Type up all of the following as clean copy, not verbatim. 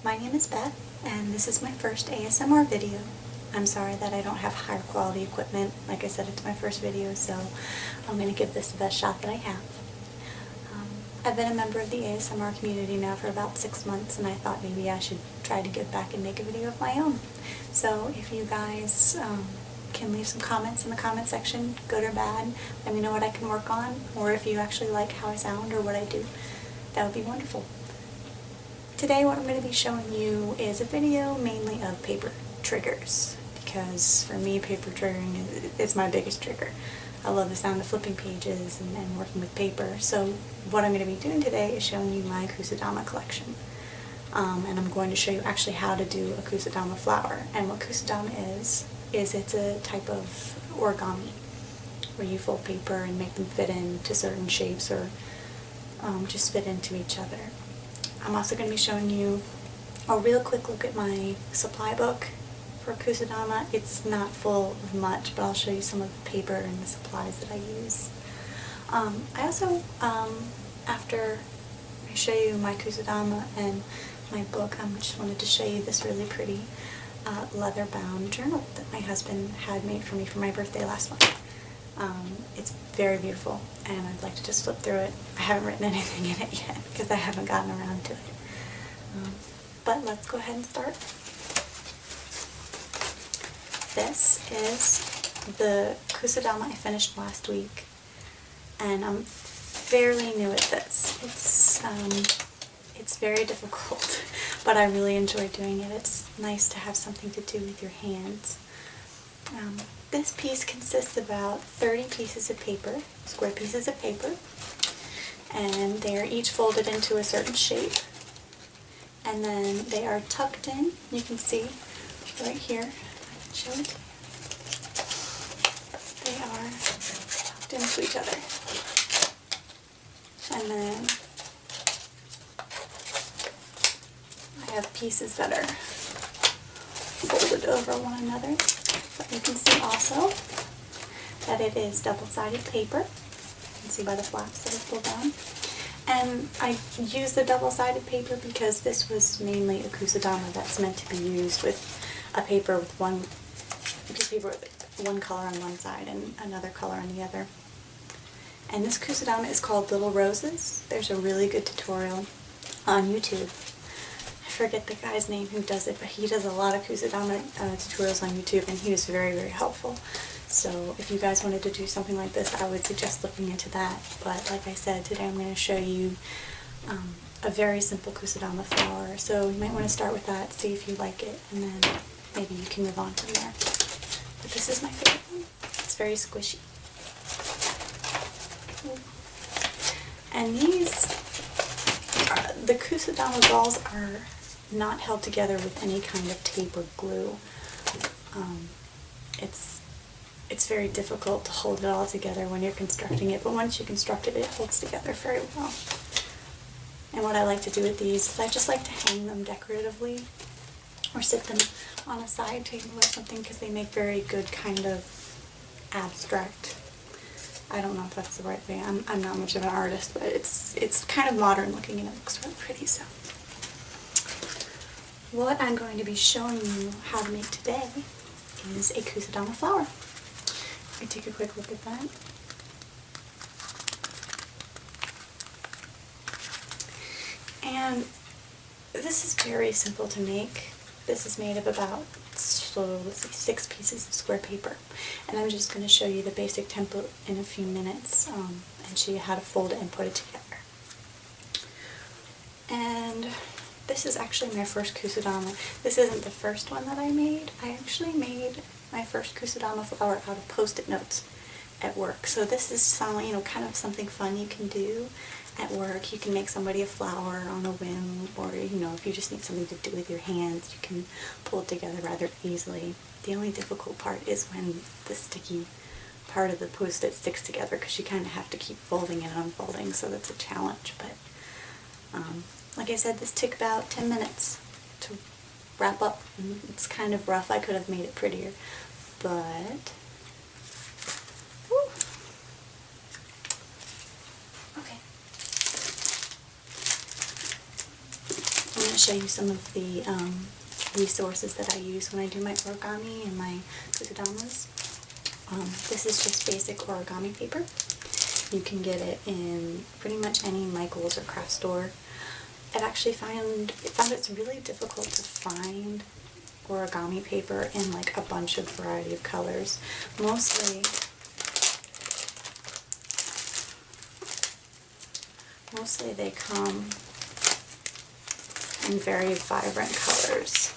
My name is Beth, and this is my first ASMR video. I'm sorry that I don't have higher quality equipment. Like I said, it's my first video, so I'm going to give this the best shot that I have. I've been a member of the ASMR community now for about 6 months, and I thought maybe I should try to give back and make a video of my own. So if you guys can leave some comments in the comment section, good or bad, let me know what I can work on, or if you actually like how I sound or what I do, that would be wonderful. Today what I'm going to be showing you is a video mainly of paper triggers, because for me paper triggering is my biggest trigger. I love the sound of flipping pages and working with paper. So what I'm going to be doing today is showing you my Kusudama collection. And I'm going to show you actually how to do a Kusudama flower. And what Kusudama is it's a type of origami where you fold paper and make them fit into certain shapes or just fit into each other. I'm also going to be showing you a real quick look at my supply book for Kusudama. It's not full of much, but I'll show you some of the paper and the supplies that I use. I also, after I show you my Kusudama and my book, I just wanted to show you this really pretty leather-bound journal that my husband had made for me for my birthday last month. It's very beautiful, and I'd like to just flip through it. I haven't written anything in it yet because I haven't gotten around to it. But let's go ahead and start. This is the Kusudama I finished last week, and I'm fairly new at this. It's very difficult, but I really enjoy doing it. It's nice to have something to do with your hands. This piece consists of about 30 pieces of paper, square pieces of paper, and they are each folded into a certain shape, and then they are tucked in. You can see right here. I can show it to you. They are tucked into each other, and then I have pieces that are folded over one another. But you can see also that it is double-sided paper. You can see by the flaps that are pulled down. And I use the double-sided paper because this was mainly a Kusudama that's meant to be used with a paper with one piece of paper with one color on one side and another color on the other. And this Kusudama is called Little Roses. There's a really good tutorial on YouTube. I forget the guy's name who does it, but he does a lot of Kusudama tutorials on YouTube, and he was very, very helpful. So if you guys wanted to do something like this, I would suggest looking into that. But like I said, today I'm going to show you a very simple Kusudama flower. So you might want to start with that, see if you like it, and then maybe you can move on from there. But this is my favorite one. It's very squishy. And the Kusudama balls are not held together with any kind of tape or glue. It's very difficult to hold it all together when you're constructing it, but once you construct it, it holds together very well. And what I like to do with these is I just like to hang them decoratively or sit them on a side table or something, because they make very good kind of abstract. I don't know if that's the right way. I'm not much of an artist, but it's kind of modern looking and it looks really pretty. So what I'm going to be showing you how to make today is a Kusudama flower. Let me take a quick look at that. And this is very simple to make. This is made of about, let's see, 6 pieces of square paper. And I'm just going to show you the basic template in a few minutes and show you how to fold it and put it together. And this is actually my first Kusudama. This isn't the first one that I made. I actually made my first Kusudama flower out of Post-it notes at work. So this is kind of something fun you can do at work. You can make somebody a flower on a whim, or if you just need something to do with your hands, you can pull it together rather easily. The only difficult part is when the sticky part of the Post-it sticks together, because you kind of have to keep folding and unfolding, so that's a challenge. But like I said, this took about 10 minutes to wrap up. It's kind of rough. I could have made it prettier, but whew. Okay. I'm going to show you some of the resources that I use when I do my origami and my kusudamas. This is just basic origami paper. You can get it in pretty much any Michaels or craft store. I've actually found it's really difficult to find origami paper in like a bunch of variety of colors. Mostly they come in very vibrant colors.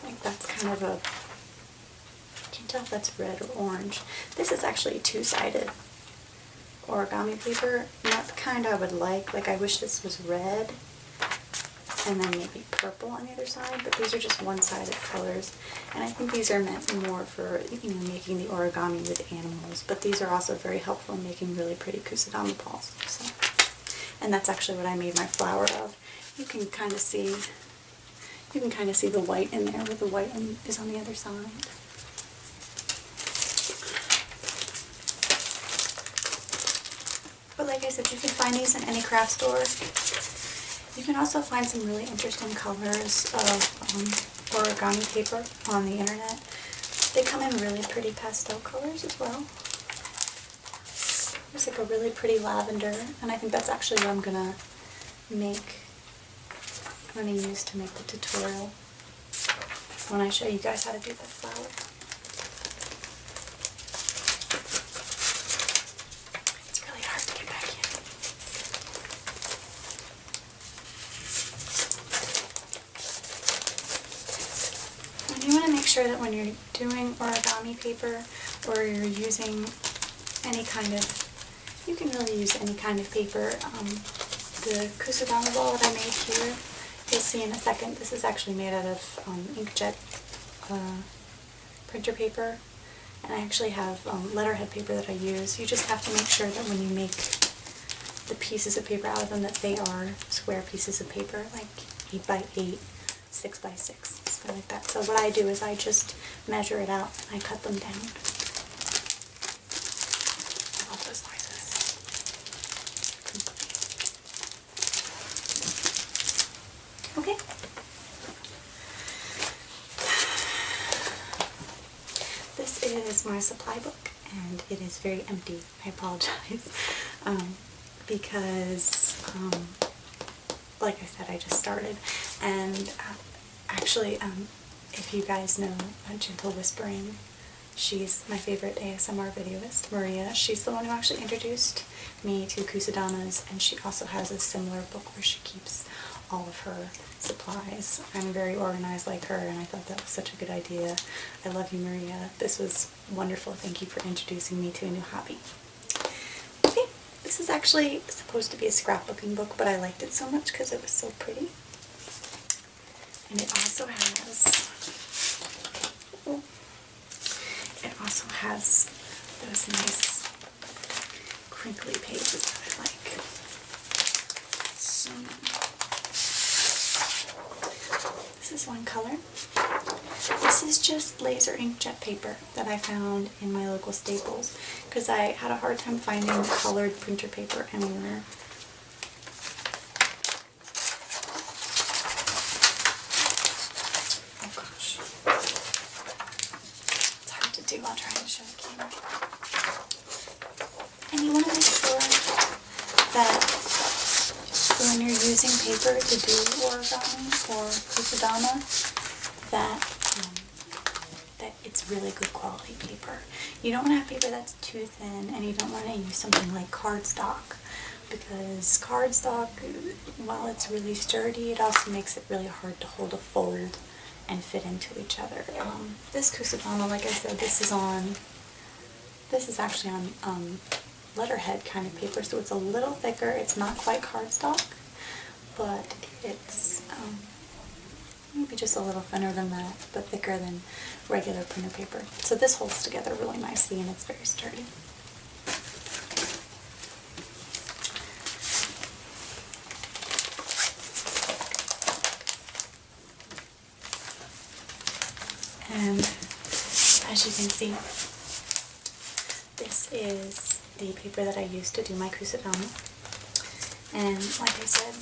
Like that's kind of a, can't tell if that's red or orange. This is actually two-sided origami paper, not the kind I would like I wish this was red and then maybe purple on the other side, but these are just one-sided colors, and I think these are meant more for, you know, making the origami with animals, but these are also very helpful in making really pretty kusudama balls. So, and that's actually what I made my flower of. You can kind of see the white in there, where the white is on the other side. But like I said, you can find these in any craft store. You can also find some really interesting colors of origami paper on the internet. They come in really pretty pastel colors as well. There's like a really pretty lavender, and I think that's actually what I'm going to use to make the tutorial when I show you guys how to do the flower. You want to make sure that when you're doing origami paper or you're using any kind of, you can really use any kind of paper. The kusudama ball that I made here, you'll see in a second, this is actually made out of inkjet printer paper, and I actually have letterhead paper that I use. You just have to make sure that when you make the pieces of paper out of them that they are square pieces of paper, like 8 by 8, 6 by 6. Like that. So what I do is I just measure it out and I cut them down. All those slices. Okay. This is my supply book and it is very empty. I apologize. Because like I said, I just started, and actually, if you guys know Gentle Whispering, she's my favorite ASMR videoist, Maria. She's the one who actually introduced me to kusudamas, and she also has a similar book where she keeps all of her supplies. I'm very organized like her, and I thought that was such a good idea. I love you, Maria. This was wonderful. Thank you for introducing me to a new hobby. Okay, this is actually supposed to be a scrapbooking book, but I liked it so much because it was so pretty. And it also has those nice crinkly pages that I like. So this is one color. This is just laser inkjet paper that I found in my local Staples because I had a hard time finding colored printer paper anywhere. I'll try and show the camera. And you want to make sure that when you're using paper to do origami or kusudama, that it's really good quality paper. You don't want to have paper that's too thin, and you don't want to use something like cardstock, because cardstock, while it's really sturdy, it also makes it really hard to hold a fold and fit into each other. This kusudama, like I said, this is actually on letterhead kind of paper, so it's a little thicker. It's not quite cardstock, but it's maybe just a little thinner than that, but thicker than regular printer paper. So this holds together really nicely, and it's very sturdy. And as you can see, this is the paper that I used to do my kusudama. And like I said,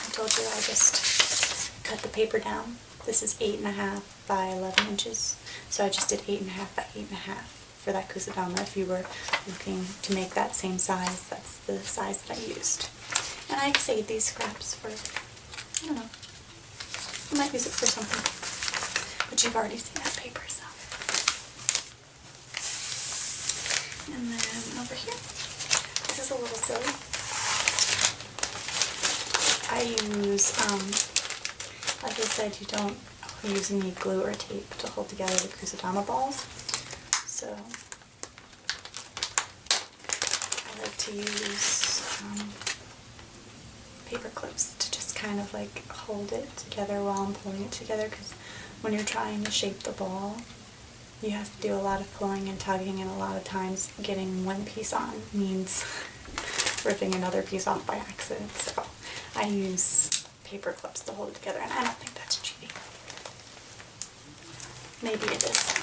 I told you I just cut the paper down. This is 8.5 by 11 inches, so I just did 8.5 by 8.5 for that Kusudama. If you were looking to make that same size, that's the size that I used. And I saved these scraps for, I don't know, I might use it for something, but you've already seen that paper, so. And then over here, this is a little silly. I use, like I said, you don't use any glue or tape to hold together the Kusudama balls, so I like to use paper clips to just kind of like hold it together while I'm pulling it together, because when you're trying to shape the ball, you have to do a lot of pulling and tugging, and a lot of times getting one piece on means ripping another piece off by accident, so I use paper clips to hold it together, and I don't think that's cheating. Maybe it is.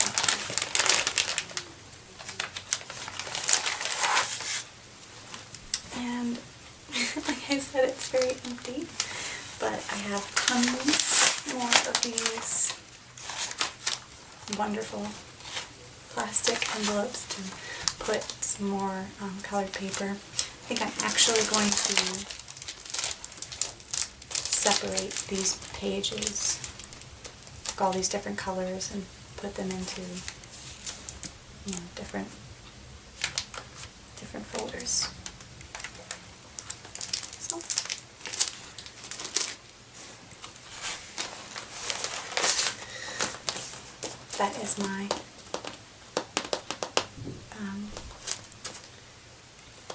And like I said, it's very empty, but I have tons more of these wonderful plastic envelopes to put some more colored paper. I think I'm actually going to separate these pages, all these different colors, and put them into, you know, different folders. So that is my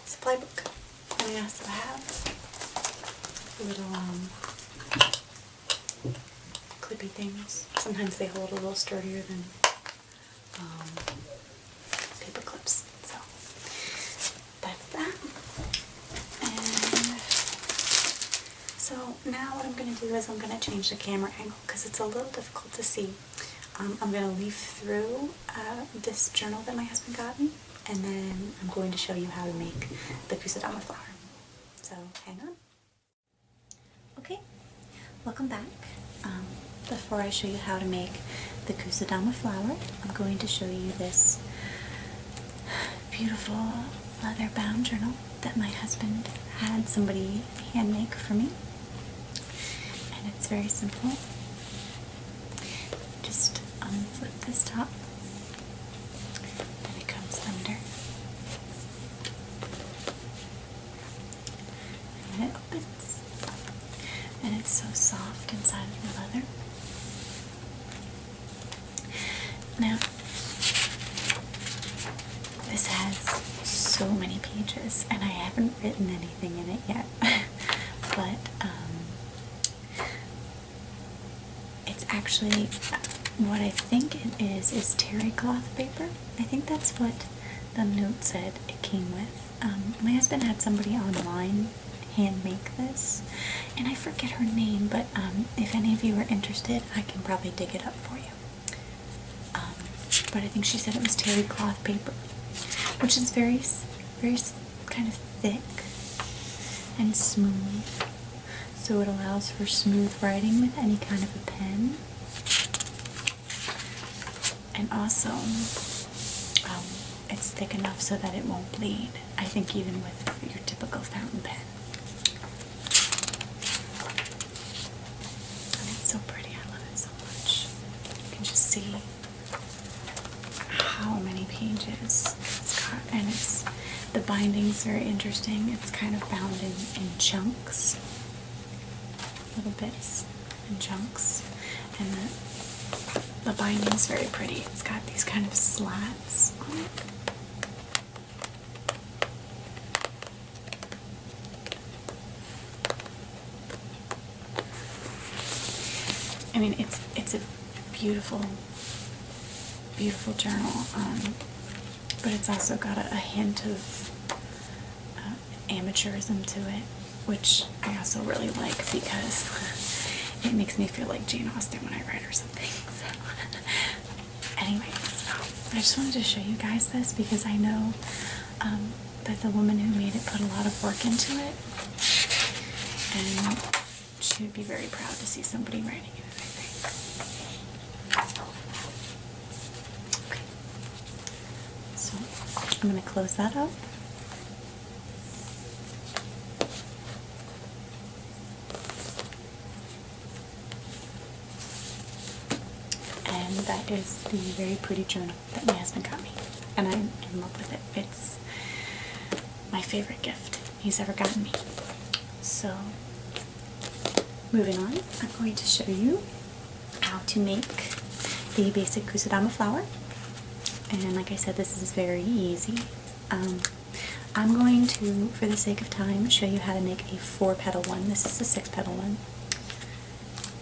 supply book. And I also have little clippy things. Sometimes they hold a little sturdier than paper clips. So that's that. And so now what I'm going to do is I'm going to change the camera angle because it's a little difficult to see. I'm going to leaf through this journal that my husband got me, and then I'm going to show you how to make the Kusudama flower. So hang on. Okay, welcome back. Before I show you how to make the Kusudama flower, I'm going to show you this beautiful leather-bound journal that my husband had somebody hand make for me. And it's very simple. Just unflip this top, and it comes under, and it opens, and it's so soft inside of the leather. Now, this has so many pages, and I haven't written anything in it yet, but it's actually, what I think it is terry cloth paper. I think that's what the note said it came with. My husband had somebody online hand make this, and I forget her name, but if any of you are interested, I can probably dig it up for you. But I think she said it was terry cloth paper, which is very, very kind of thick and smooth, so it allows for smooth writing with any kind of a pen. And also, it's thick enough so that it won't bleed, I think, even with your typical fountain pen. And it's so pretty, I love it so much. You can just see how many pages it's got, and the binding's very interesting. It's kind of bound in chunks, little bits and chunks, and the binding's very pretty. It's got these kind of slats on it. I mean, it's a beautiful journal, but it's also got a hint of amateurism to it, which I also really like because it makes me feel like Jane Austen when I write or something. So, anyways, I just wanted to show you guys this because I know that the woman who made it put a lot of work into it, and He would be very proud to see somebody writing it, I think. Okay. So I'm going to close that up. And that is the very pretty journal that my husband got me. And I'm in love with it. It's my favorite gift he's ever gotten me. So, moving on, I'm going to show you how to make the basic Kusudama flower. And like I said, this is very easy. I'm going to, for the sake of time, show you how to make a 4-petal one. This is a 6-petal one.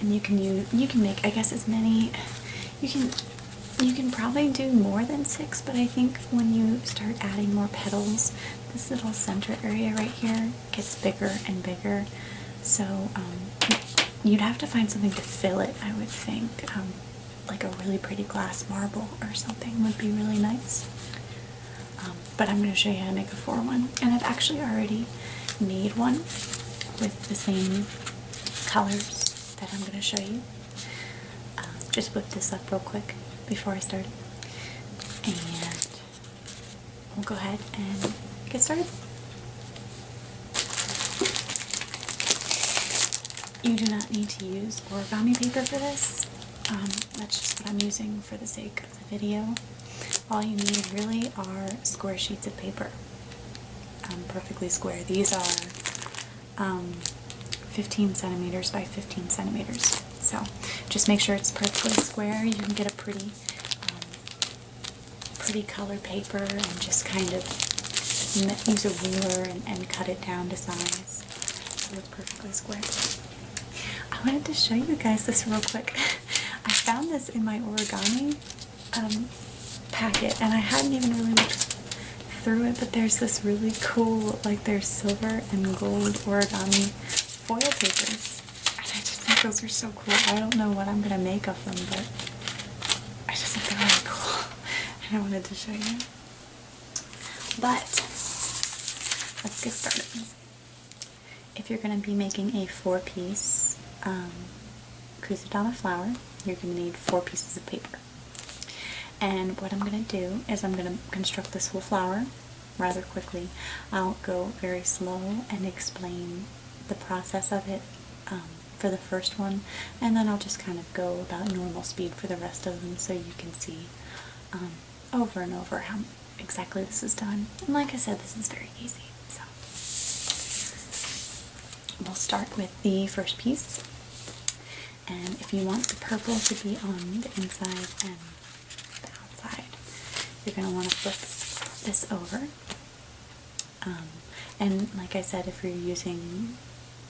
And you can make, I guess, as many. You can probably do more than 6, but I think when you start adding more petals, this little center area right here gets bigger and bigger. So you'd have to find something to fill it, I would think. Like a really pretty glass marble or something would be really nice. But I'm going to show you how to make a 4 one. And I've actually already made one with the same colors that I'm going to show you. Just whip this up real quick before I start. And we'll go ahead and get started. You do not need to use origami paper for this. That's just what I'm using for the sake of the video. All you need really are square sheets of paper. Perfectly square. These are 15 centimeters by 15 centimeters. So just make sure it's perfectly square. You can get a pretty colored paper and just kind of use a ruler and cut it down to size so it's perfectly square. I wanted to show you guys this real quick. I found this in my origami packet and I hadn't even really looked through it, but there's this really cool, like there's silver and gold origami foil papers. I just think those are so cool. I don't know what I'm going to make of them, but I just think they're really cool. And I wanted to show you. But, let's get started. If you're going to be making a 4-piece Kusudama flower, you're going to need 4 pieces of paper. And what I'm going to do is I'm going to construct this whole flower rather quickly. I'll go very slow and explain the process of it for the first one, and then I'll just kind of go about normal speed for the rest of them so you can see over and over how exactly this is done. And like I said, this is very easy. So we'll start with the first piece, and if you want the purple to be on the inside and the outside, you're going to want to flip this over. And like I said, if you're using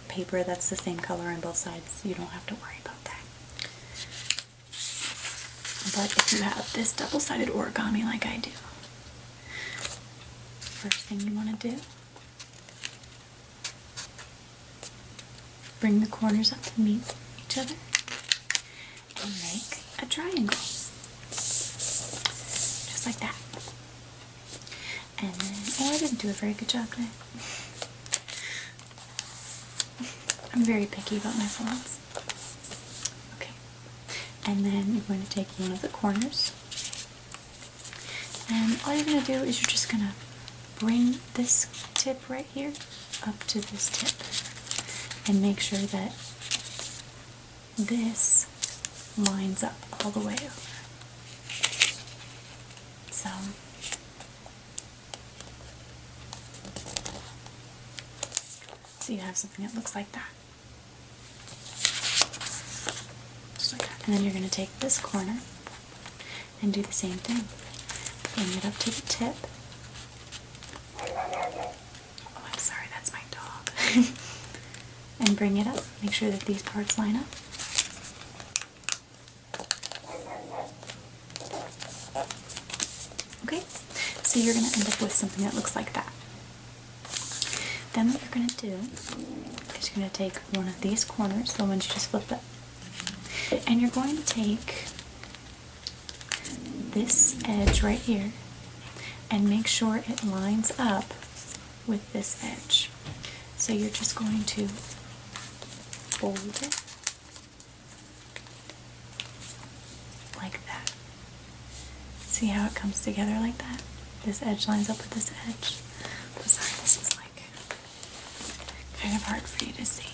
paper that's the same color on both sides, you don't have to worry about that. But if you have this double-sided origami like I do, first thing you want to do, bring the corners up to meet each other and make a triangle. Just like that. And then, oh, I didn't do a very good job today. I'm very picky about my fonts. Okay. And then you're going to take one of the corners. And all you're going to do is you're just going to bring this tip right here up to this tip. And make sure that this lines up all the way over. So you have something that looks like that. Just like that. And then you're going to take this corner and do the same thing. Bring it up to the tip. Oh, I'm sorry, that's my dog. And bring it up. Make sure that these parts line up. Okay, so you're going to end up with something that looks like that. Then what you're going to do is you're going to take one of these corners, the ones you just flipped up, and you're going to take this edge right here and make sure it lines up with this edge. So you're just going to fold it like that. See how it comes together like that? This edge lines up with this edge. I'm sorry, this is like kind of hard for you to see.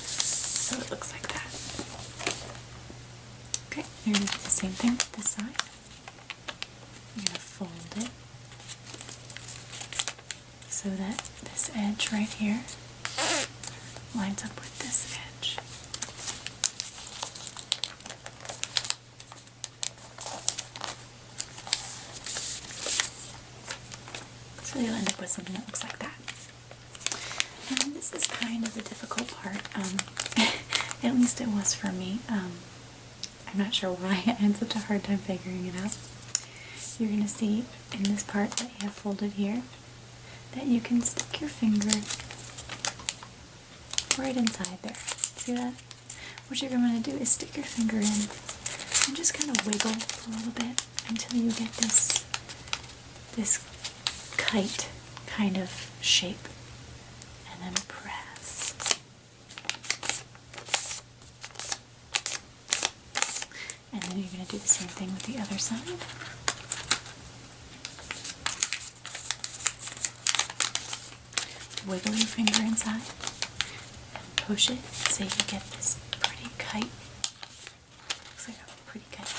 So it looks like that. Okay, you're going to do the same thing with this side. You're going to fold it so that this edge right here lines up with this edge. So you'll end up with something that looks like that. And this is kind of a difficult part. At least it was for me. I'm not sure why I had such a hard time figuring it out. You're going to see in this part that you have folded here that you can stick your finger right inside there. See that? What you're going to do is stick your finger in and just kind of wiggle a little bit until you get this kite kind of shape, and then press. And then you're going to do the same thing with the other side. Wiggle your finger inside and push it so you get this pretty kite. Looks like a pretty kite.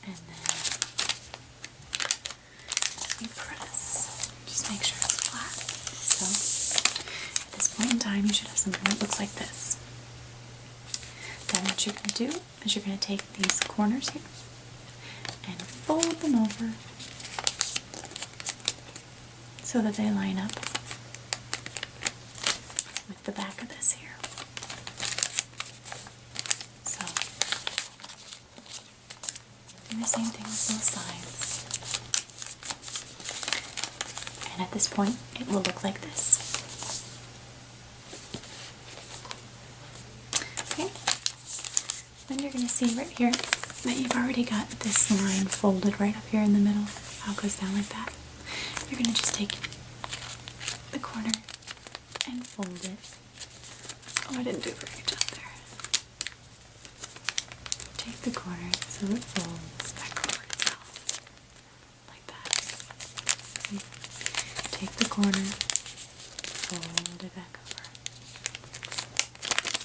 And then you press. Just make sure it's flat. So at this point in time, you should have something that looks like this. Then what you're going to do is you're going to take these corners here and fold them over so that they line up with the back of this here. So do the same thing with both sides. And at this point, it will look like this. Okay. Then you're going to see right here that you've already got this line folded right up here in the middle. How it goes down like that. You're going to just take the corner and fold it. Oh, I didn't do a very good job there. Take the corner so it folds back over itself. Like that. See? Take the corner, fold it back over.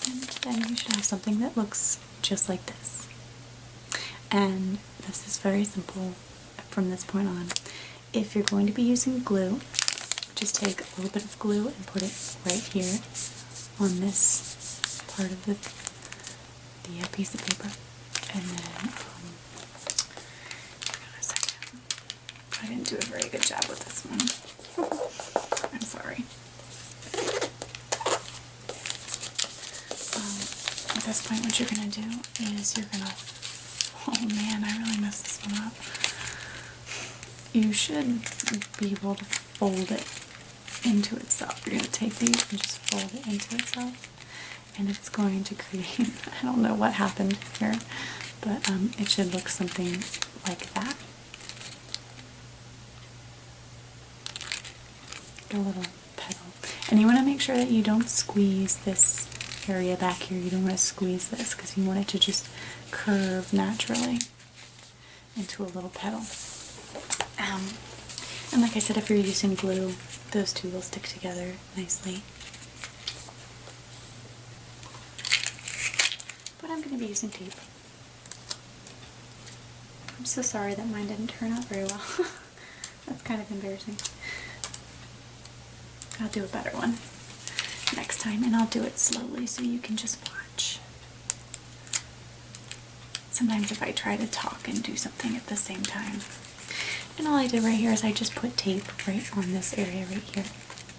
And then you should have something that looks just like this. And this is very simple from this point on. If you're going to be using glue, just take a little bit of glue and put it right here on this part of the piece of paper. And then, hang on a second. I didn't do a very good job with this one. I'm sorry. At this point, what you're going to do is you're going to, oh man, I really messed this one up. You should be able to fold it into itself. You're going to take these and just fold it into itself, and it's going to create, I don't know what happened here, but it should look something like that. A little petal. And you want to make sure that you don't squeeze this area back here. You don't want to squeeze this because you want it to just curve naturally into a little petal. And like I said, if you're using glue, those two will stick together nicely. But I'm going to be using tape. I'm so sorry that mine didn't turn out very well. That's kind of embarrassing. I'll do a better one next time, and I'll do it slowly so you can just watch. Sometimes if I try to talk and do something at the same time. And all I did right here is I just put tape right on this area right here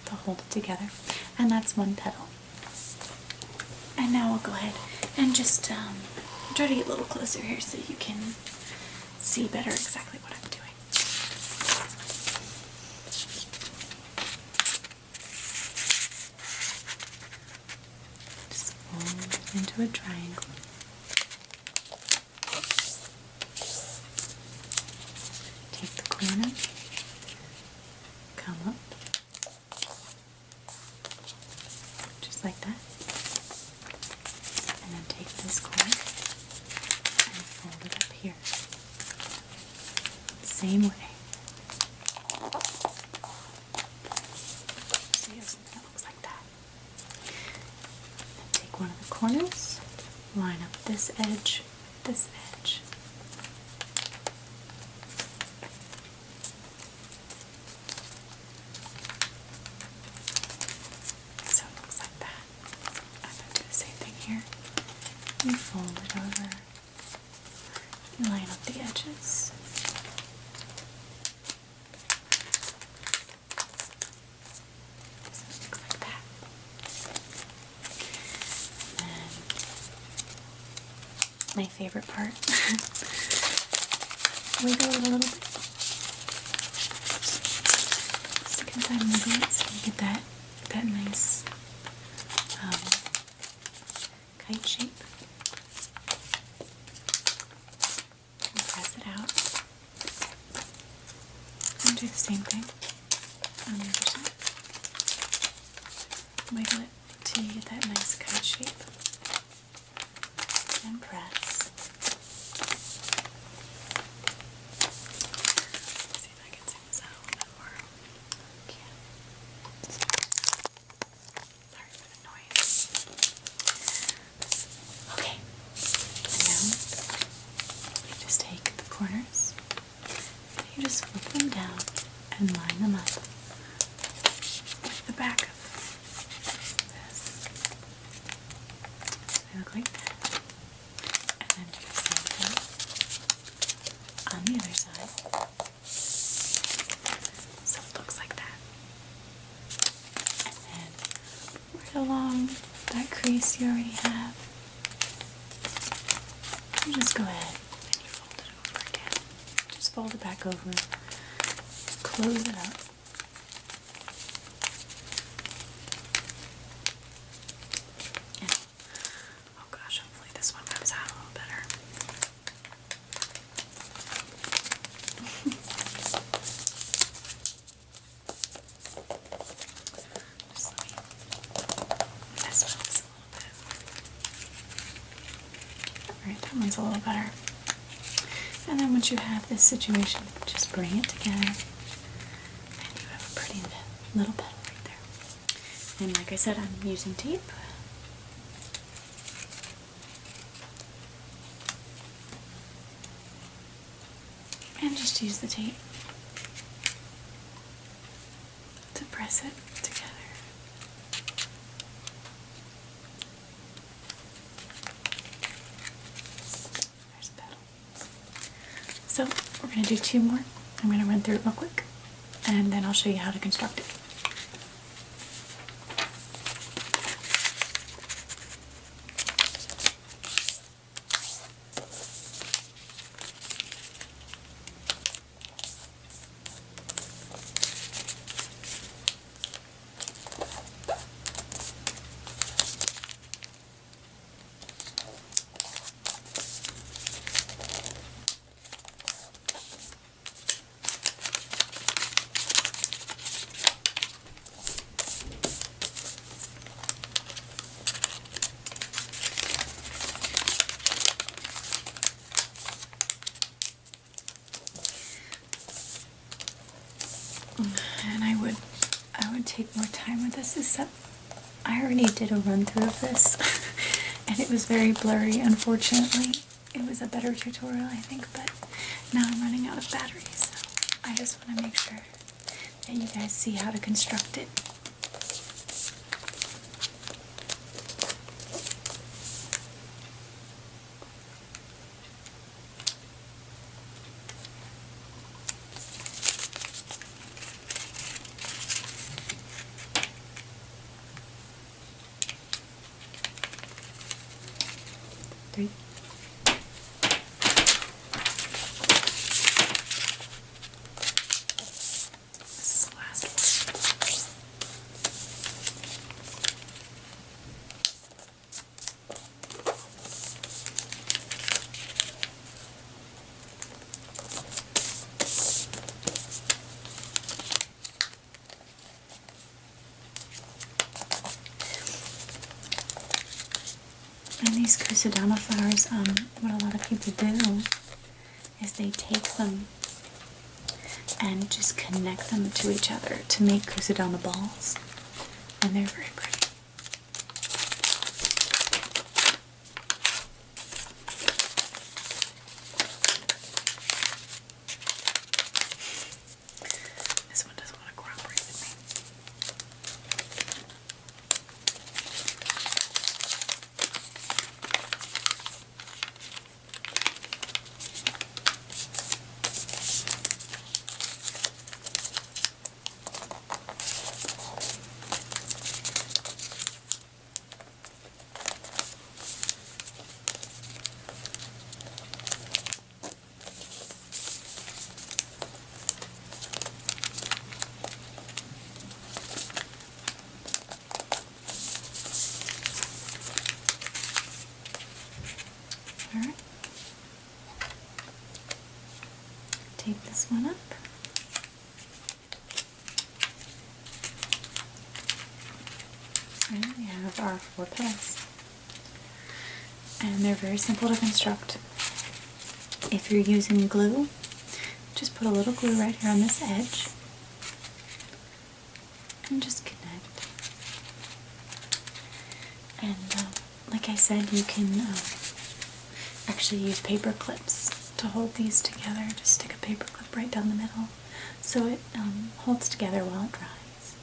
to hold it together. And that's one petal. And now I'll go ahead and just try to get a little closer here so you can see better exactly what I'm doing. Just fold it into a triangle. Take the corner, come up, just like that. And then take this corner and fold it up here. Same way. So you have something that looks like that. Then take one of the corners, line up this edge, this edge. So it looks like that. I'm going to do the same thing here. You fold it over. You line up the edges. So it looks like that. And my favorite part. Wiggle it a little bit. Second time wiggle it so you get that nice kite shape. And press it out. And do the same thing on the other side. Wiggle it till you get that nice kite shape. And press. Let's see if I can zoom this out a little bit more. Can't. Sorry for the noise. Okay. And now you just take the corners and you just flip them down and line them up with the back of this. So they look like that. And then do the same thing on the other side. So it looks like that. And then right along that crease you already have, you just go ahead and you fold it over again. Just fold it back over, close it up. And, oh gosh, hopefully this one comes out a little better. Just let me mess with this a little bit. Alright, that one's a little better. And then once you have this situation, just bring it together and you have a pretty little petal right there. And like I said, I'm using tape. And just use the tape to press it together. There's a petal. So we're going to do two more. I'm going to run through it real quick and then I'll show you how to construct it. And I would take more time with this, except I already did a run through of this and it was very blurry, unfortunately. It was a better tutorial, I think, but now I'm running out of batteries, so I just want to make sure that you guys see how to construct it. Three. This is the last one. And these Kusudama flowers, what a lot of people do is they take them and just connect them to each other to make Kusudama balls. And they're very pretty. This one doesn't want to cooperate with me. Alright. Tape this one up. And we have our 4 petals. And they're very simple to construct. If you're using glue, just put a little glue right here on this edge and just connect. And like I said, you can actually use paper clips to hold these together. Just stick a paper clip right down the middle so it holds together while it dries.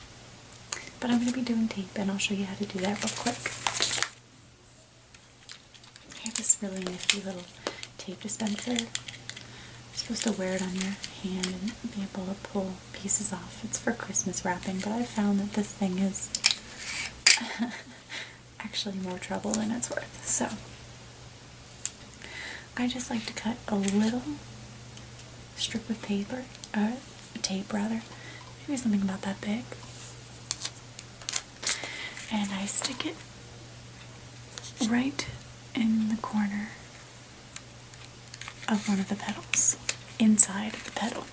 But I'm going to be doing tape, and I'll show you how to do that real quick. I have this really nifty little tape dispenser. You're supposed to wear it on your hand and be able to pull pieces off. It's for Christmas wrapping, but I've found that this thing is actually more trouble than it's worth. So I just like to cut a little strip of paper, tape rather, maybe something about that big, and I stick it right in the corner of one of the petals, inside of the petal,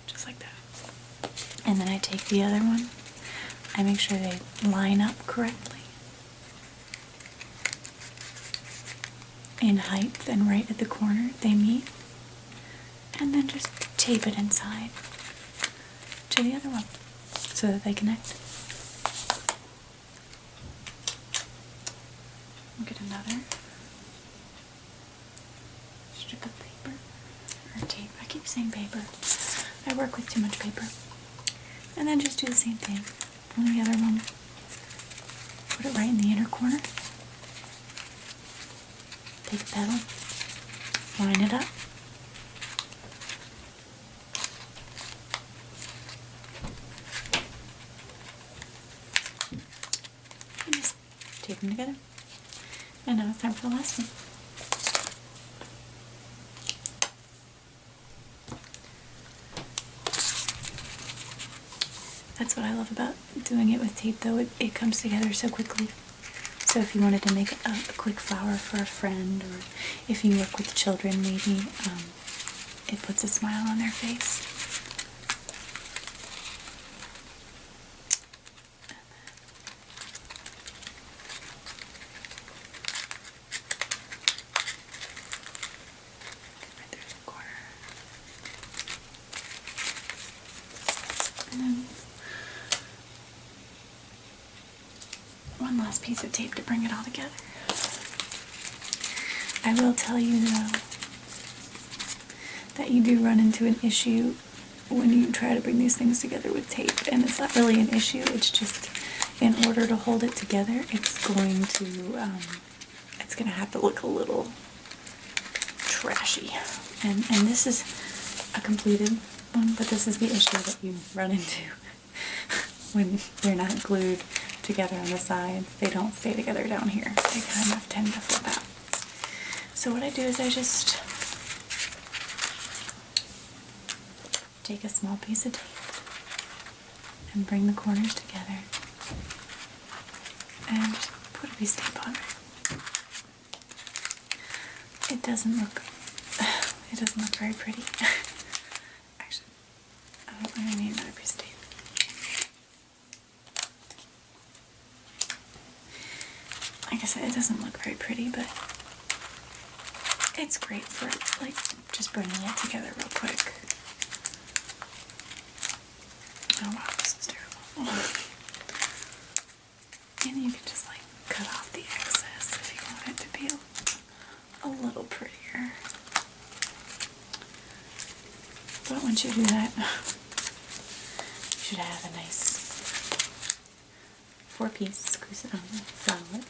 just like that. And then I take the other one, I make sure they line up correctly in height, and right at the corner they meet, and then just tape it inside to the other one so that they connect. I'll get another strip of paper, or tape. I keep saying paper. I work with too much paper. And then just do the same thing on the other one. Put it right in the inner corner. Take a petal, line it up, and just tape them together. And now it's time for the last one. That's what I love about doing it with tape, though. It comes together so quickly. So if you wanted to make a quick flower for a friend, or if you work with children, maybe it puts a smile on their face. Right there in the corner. And then one last piece of tape to bring it all together. I will tell you, though, that you do run into an issue when you try to bring these things together with tape, and it's not really an issue. It's just, in order to hold it together, it's going to have to look a little trashy. And this is a completed one, but this is the issue that you run into when they're not glued together on the sides. They don't stay together down here. They kind of tend to flip out. So what I do is I just take a small piece of tape and bring the corners together and just put a piece of tape on it. It doesn't look very pretty. Actually, I need another piece of tape. like I said, it doesn't look very pretty, but it's great for like just bringing it together real quick. Oh wow, this is terrible. And you can just like cut off the excess if you want it to be a little prettier. But once you do that, you should have a nice 4-piece Kusudama flower.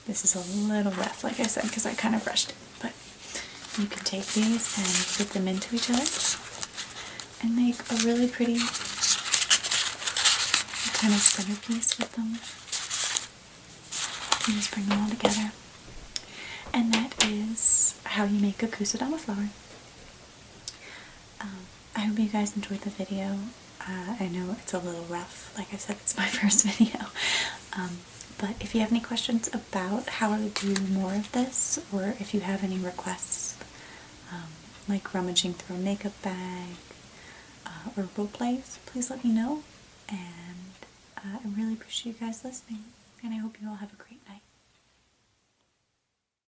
This is a little rough, like I said, because I kind of rushed it. But you can take these and fit them into each other and make a really pretty kind of centerpiece with them. You just bring them all together. And that is how you make a Kusudama flower. I hope you guys enjoyed the video. I know it's a little rough. Like I said, it's my first video. But if you have any questions about how to do more of this, or if you have any requests, like rummaging through a makeup bag, or role plays, please let me know. And I really appreciate you guys listening. And I hope you all have a great night.